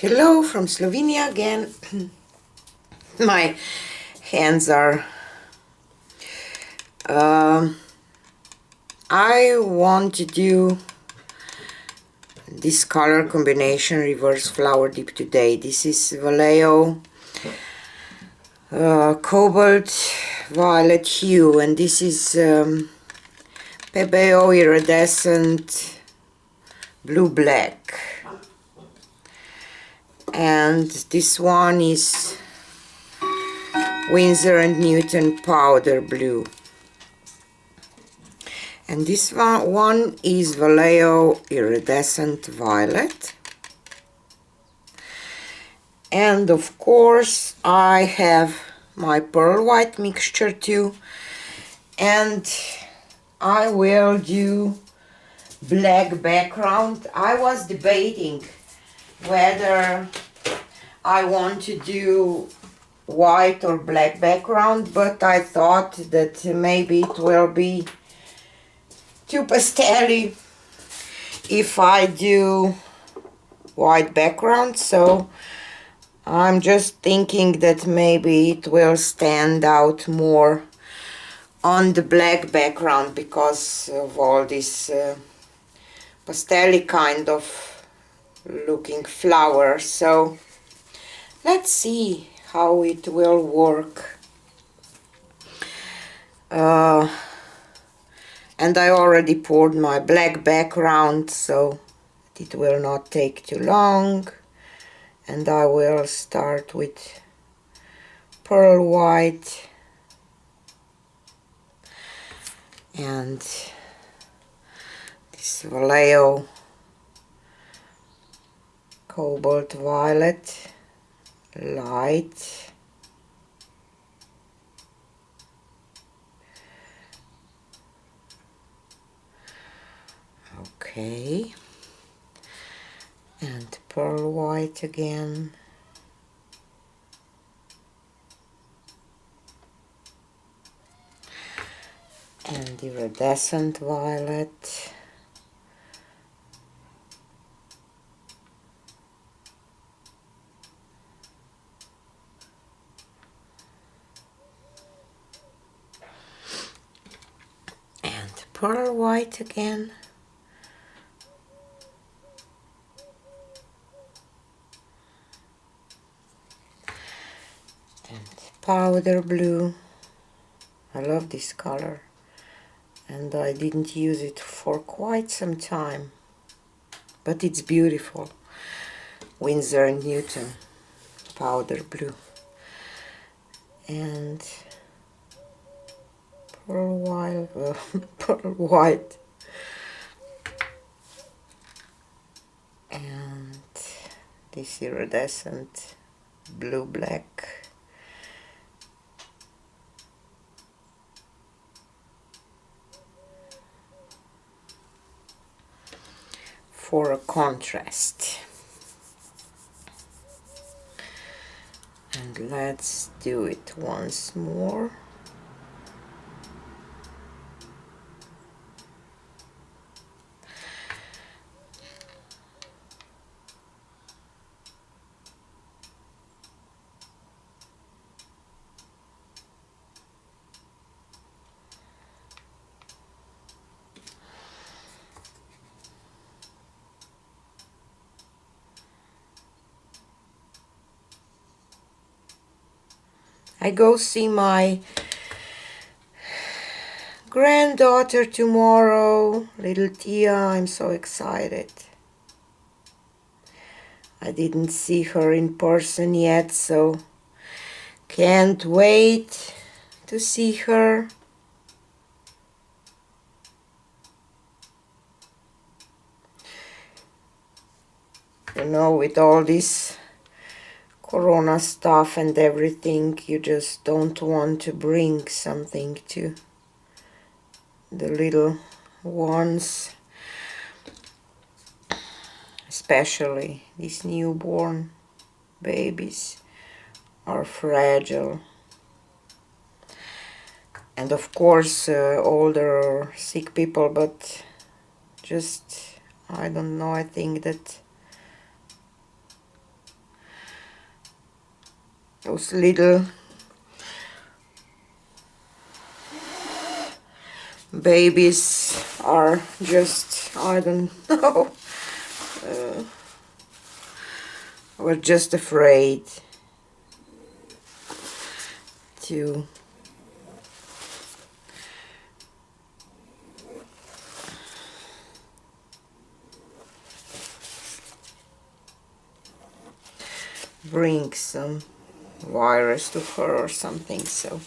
Hello from Slovenia again. My hands are... I want to do this color combination, reverse flower dip, today. This is Vallejo cobalt violet hue, and this is PAPER iridescent blue black. And this one is Winsor & Newton powder blue. And this one is Vallejo iridescent violet. And of course I have my pearl white mixture too. And I will do black background. I was debating whether I want to do white or black background, but I thought that maybe it will be too pastel-y if I do white background, so I'm just thinking that maybe it will stand out more on the black background because of all this pastel-y kind of looking flower. So let's see how it will work. And I already poured my black background, so it will not take too long. And I will start with pearl white and this Vallejo cobalt violet light. Okay, and pearl white again. And iridescent violet. And pearl white again. Powder blue. I love this color, and I didn't use it for quite some time, but it's beautiful. Winsor & Newton powder blue. And pearl white, and this iridescent blue black. For a contrast. And let's do it once more. I go see my granddaughter tomorrow, little Tia. I'm so excited. I didn't see her in person yet, so can't wait to see her. You know, with all this Corona stuff and everything, you just don't want to bring something to the little ones, especially these newborn babies are fragile. And of course older or sick people, but just, I don't know, I think that Those little babies are just, I don't know, we're just afraid to bring some virus to her or something, so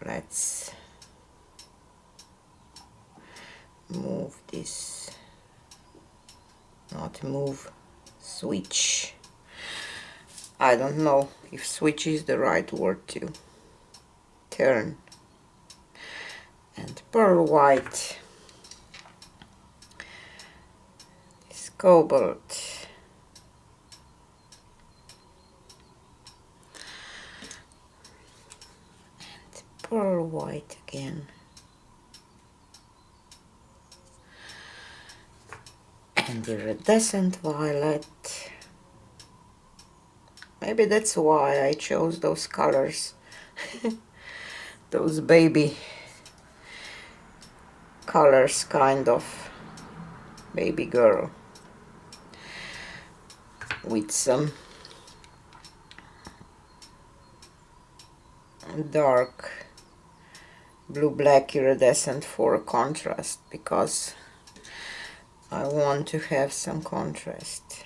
let's move this, not move, switch. I don't know if switch is the right word to turn. And pearl white, this cobalt, and pearl white again, and iridescent violet. Maybe that's why I chose those colors. Those baby colors, kind of baby girl, with some dark blue black iridescent for a contrast, because I want to have some contrast.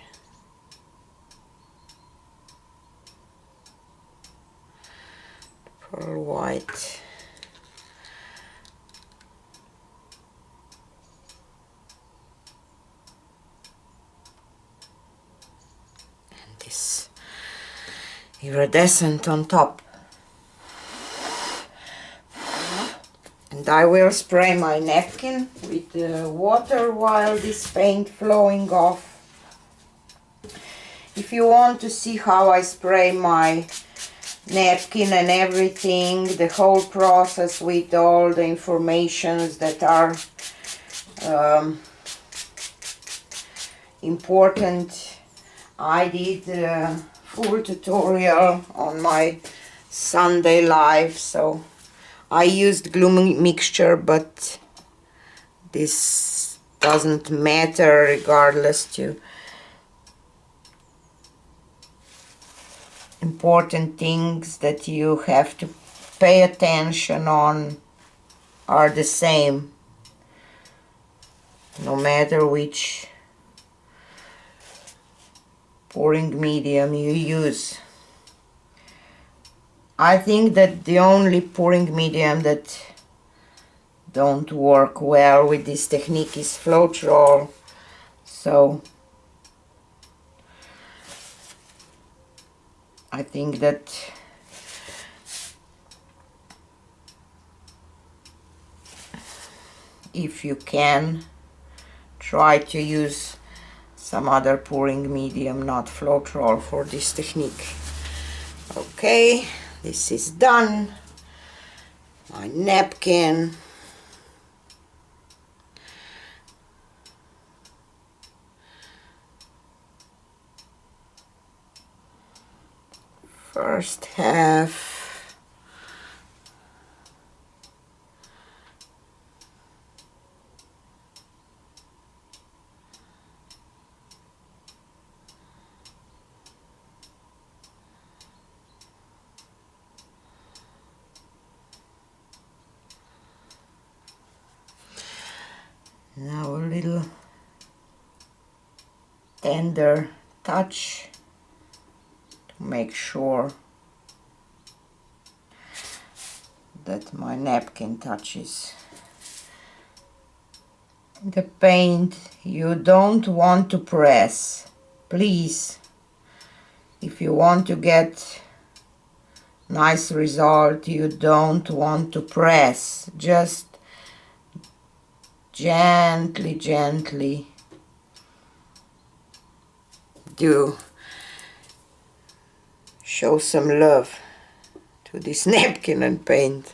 Pearl white, and this iridescent on top. And I will spray my napkin with water while this paint flowing off. If you want to see how I spray my napkin and everything, the whole process with all the informations that are important, I did a full tutorial on my Sunday live, so I used glue mixture, but this doesn't matter regardless to. Important things that you have to pay attention on are the same, no matter which pouring medium you use. I think that the only pouring medium that don't work well with this technique is Floetrol, so I think that if you can, try to use some other pouring medium, not Floetrol, for this technique. Okay, this is done. My napkin. First half, now a little tender touch to make sure that my napkin touches the paint. You don't want to press, please. If you want to get nice result, you don't want to press, just gently do show some love to this napkin and paint.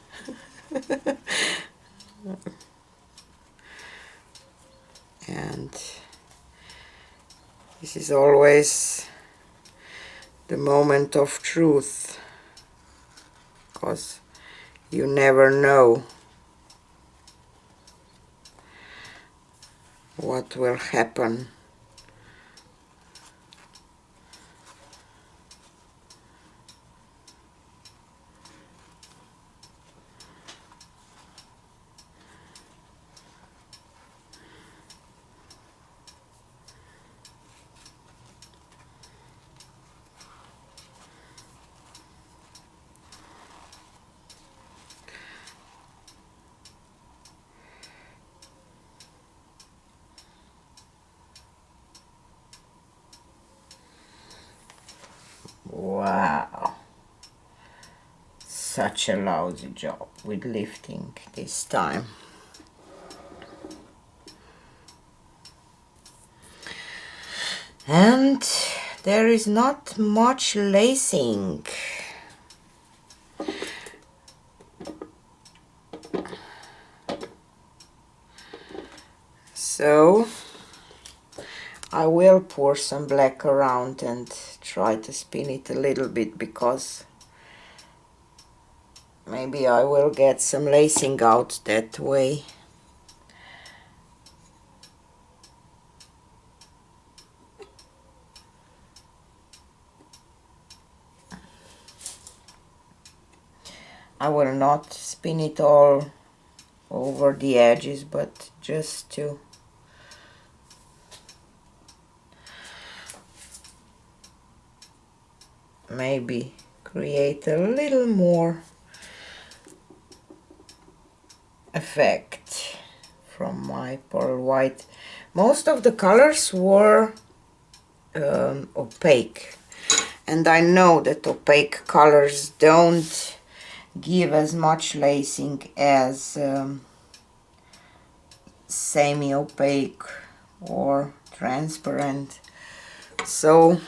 And this is always the moment of truth, because you never know what will happen. Wow, such a lousy job with lifting this time. And there is not much lacing. So I will pour some black around and try to spin it a little bit, because maybe I will get some lacing out that way. I will not spin it all over the edges, but just to maybe create a little more effect from my pearl white. Most of the colors were opaque, and I know that opaque colors don't give as much lacing as semi-opaque or transparent. So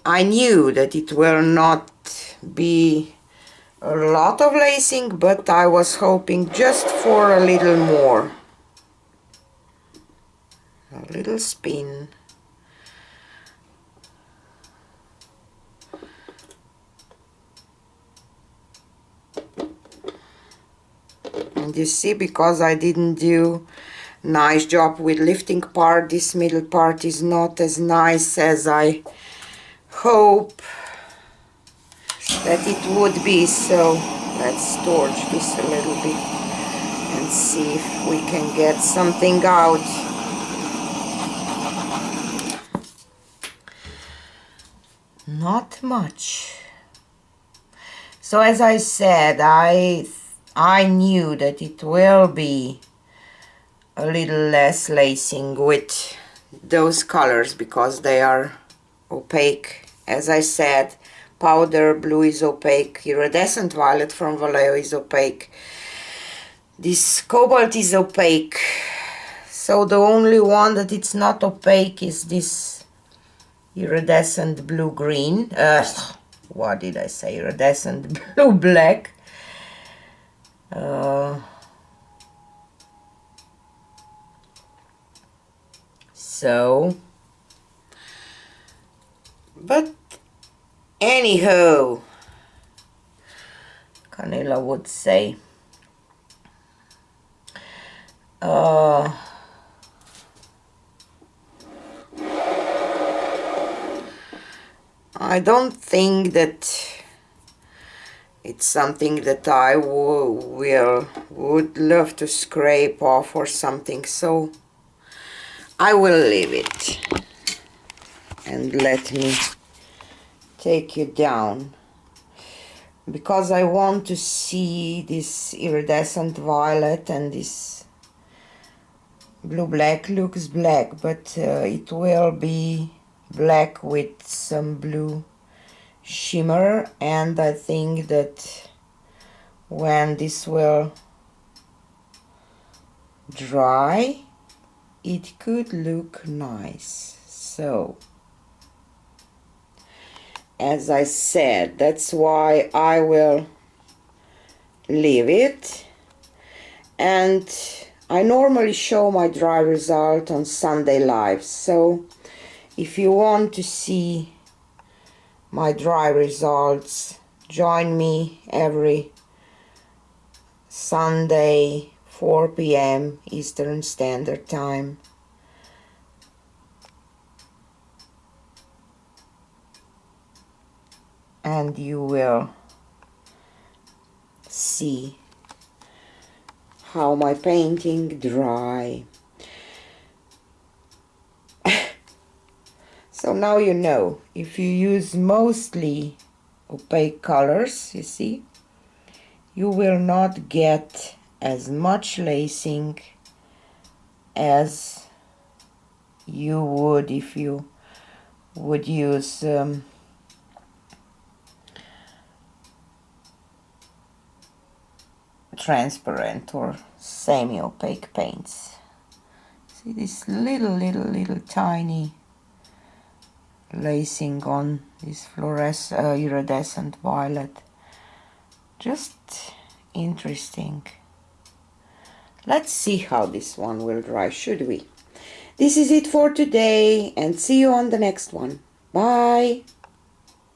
I knew that it will not be a lot of lacing, but I was hoping just for a little more. A little spin. And you see, because I didn't do nice job with lifting part, this middle part is not as nice as I hope that it would be. So let's torch this a little bit and see if we can get something out. Not much. So as I said, I knew that it will be a little less lacing with those colors because they are opaque. As I said, powder blue is opaque, iridescent violet from Vallejo is opaque, this cobalt is opaque, so the only one that it's not opaque is this iridescent blue green, what did I say, iridescent blue black. So, but anyhow, Canela would say, I don't think that it's something that I would love to scrape off or something, so I will leave it and let me take you down, because I want to see this iridescent violet, and this blue-black looks black, but it will be black with some blue shimmer, and I think that when this will dry it could look nice. So as I said, that's why I will leave it, and I normally show my dry result on Sunday live, so If you want to see my dry results, join me every Sunday 4 p.m. Eastern Standard Time. And you will see how my painting dry. So now you know, if you use mostly opaque colors, you see, you will not get as much lacing as you would if you would use transparent or semi-opaque paints. See this little tiny lacing on this iridescent violet. Just interesting. Let's see how this one will dry, should we? This is it for today, and see you on the next one. Bye!